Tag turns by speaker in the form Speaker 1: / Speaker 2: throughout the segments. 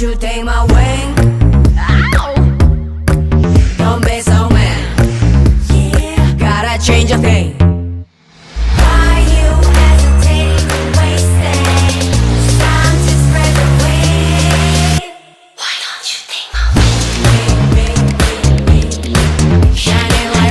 Speaker 1: don't you take my wing? Ow! Don't be so mad. Yeah, gotta change a thing. Why you hesitating to waste it? It's time to spread the wing. Why don't you take my wing? Shining like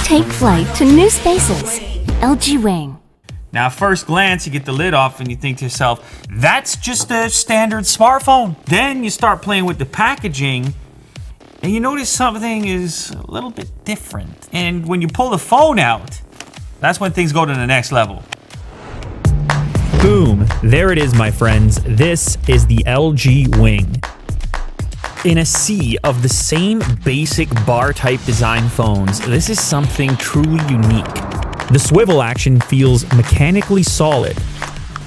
Speaker 2: Take flight to new spaces. LG Wing.
Speaker 3: Now, at first glance, you get the lid off and you think to yourself, that's just a standard smartphone. Then you start playing with the packaging and you notice something is a little bit different. And when you pull the phone out, that's when things go to the next level. Boom, there it is, my friends. This is the LG Wing. In a sea of the same basic bar-type design phones, this is something truly unique. The swivel action feels mechanically solid.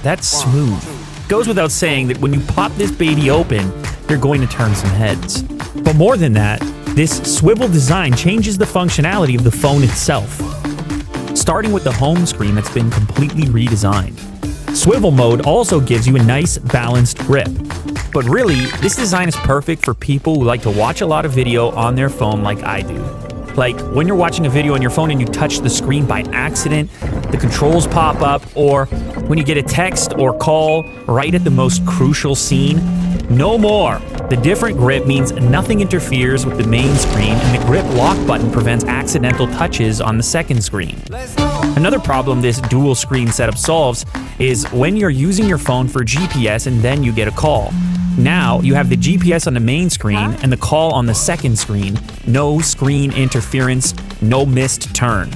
Speaker 3: That's smooth. Goes without saying that when you pop this baby open, you're going to turn some heads. But more than that, this swivel design changes the functionality of the phone itself. Starting with the home screen that's been completely redesigned. Swivel mode also gives you a nice balanced grip. But really, this design is perfect for people who like to watch a lot of video on their phone like I do. Like when you're watching a video on your phone and you touch the screen by accident, the controls pop up, or when you get a text or call right at the most crucial scene. No more! The different grip means nothing interferes with the main screen, and the grip lock button prevents accidental touches on the second screen. Another problem this dual screen setup solves is when you're using your phone for GPS and then you get a call. Now, you have the GPS on the main screen and the call on the second screen. No screen interference, no missed turn.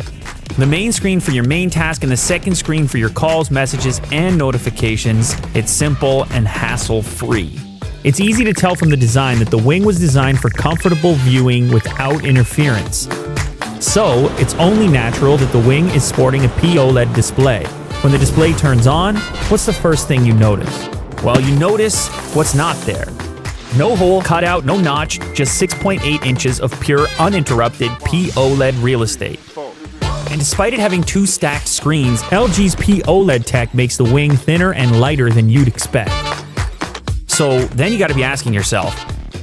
Speaker 3: The main screen for your main task and the second screen for your calls, messages, and notifications. It's simple and hassle-free. It's easy to tell from the design that the Wing was designed for comfortable viewing without interference. So, it's only natural that the Wing is sporting a P-OLED display. When the display turns on, what's the first thing you notice? Well, you notice what's not there. No hole cut out, no notch, just 6.8 inches of pure uninterrupted P-OLED real estate. And despite it having two stacked screens, LG's P-OLED tech makes the Wing thinner and lighter than you'd expect. So then you gotta be asking yourself,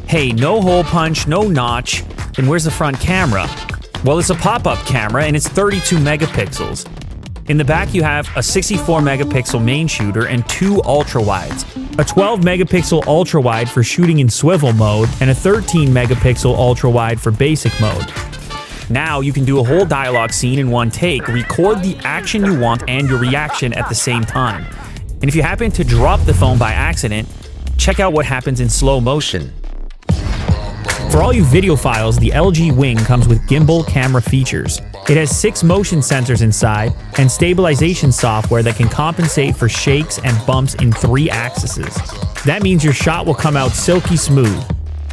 Speaker 3: hey, no hole punch, no notch, then where's the front camera? Well, it's a pop-up camera and it's 32 megapixels. In the back, you have a 64 megapixel main shooter and two ultra-wides. A 12 megapixel ultra-wide for shooting in swivel mode and a 13 megapixel ultra-wide for basic mode. Now you can do a whole dialogue scene in one take, record the action you want and your reaction at the same time. And if you happen to drop the phone by accident, check out what happens in slow motion. For all you videophiles, the LG Wing comes with gimbal camera features. It has 6 motion sensors inside and stabilization software that can compensate for shakes and bumps in 3 axes. That means your shot will come out silky smooth.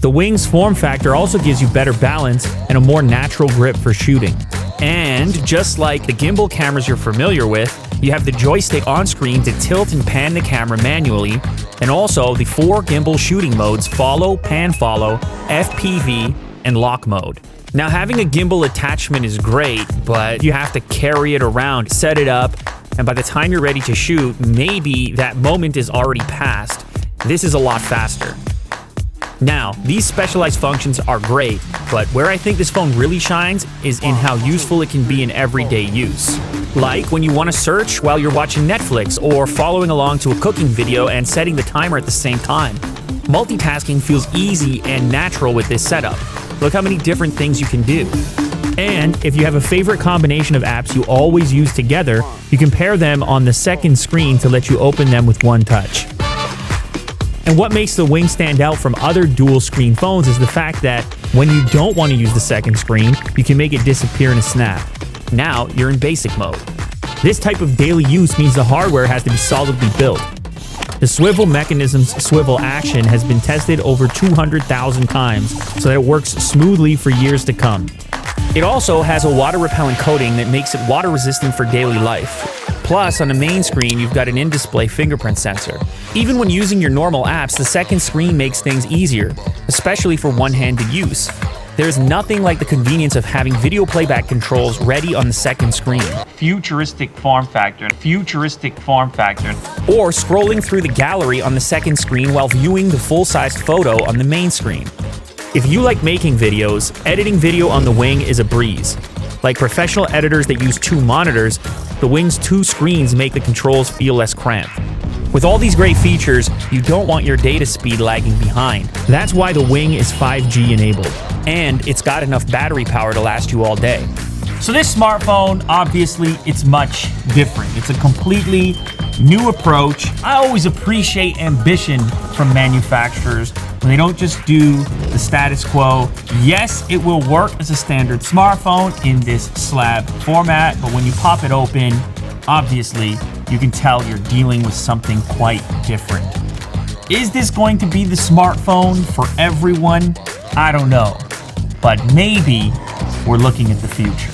Speaker 3: The Wing's form factor also gives you better balance and a more natural grip for shooting. And just like the gimbal cameras you're familiar with, you have the joystick on screen to tilt and pan the camera manually, and also the 4 gimbal shooting modes: follow, pan follow, FPV, and lock mode. Now, having a gimbal attachment is great, but you have to carry it around, set it up, and by the time you're ready to shoot, maybe that moment is already past. This is a lot faster. Now, these specialized functions are great, but where I think this phone really shines is in how useful it can be in everyday use. Like when you want to search while you're watching Netflix or following along to a cooking video and setting the timer at the same time. Multitasking feels easy and natural with this setup. Look how many different things you can do. And if you have a favorite combination of apps you always use together, you can pair them on the second screen to let you open them with one touch. And what makes the Wing stand out from other dual-screen phones is the fact that when you don't want to use the second screen, you can make it disappear in a snap. Now, you're in basic mode. This type of daily use means the hardware has to be solidly built. The swivel mechanism's swivel action has been tested over 200,000 times so that it works smoothly for years to come. It also has a water-repellent coating that makes it water-resistant for daily life. Plus, on the main screen, you've got an in-display fingerprint sensor. Even when using your normal apps, the second screen makes things easier, especially for one-handed use. There's nothing like the convenience of having video playback controls ready on the second screen.
Speaker 4: Futuristic form factor. Futuristic form factor.
Speaker 3: Or scrolling through the gallery on the second screen while viewing the full-sized photo on the main screen. If you like making videos, editing video on the Wing is a breeze. Like professional editors that use 2 monitors, the Wing's 2 screens make the controls feel less cramped. With all these great features, you don't want your data speed lagging behind. That's why the Wing is 5G enabled, and it's got enough battery power to last you all day.
Speaker 4: So this smartphone, obviously, it's much different. It's a completely new approach. I always appreciate ambition from manufacturers when they don't just do the status quo. Yes, it will work as a standard smartphone in this slab format, but when you pop it open, obviously, you can tell you're dealing with something quite different. Is this going to be the smartphone for everyone? I don't know, but maybe we're looking at the future.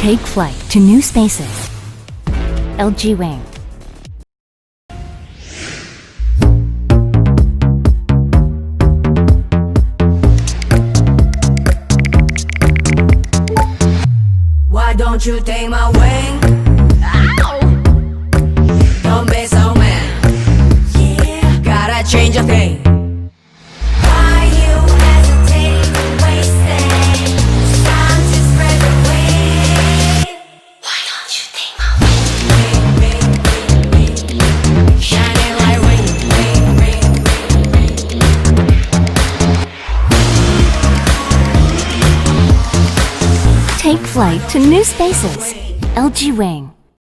Speaker 2: Take flight to new spaces. LG Wing.
Speaker 1: Why don't you take my wing? Ow! Don't be so mad. Yeah, gotta change a thing. Why you hesitating to waste it? It's time to spread the wing. Why don't you take my wing? Shining like
Speaker 2: Take flight to new spaces. LG Wing.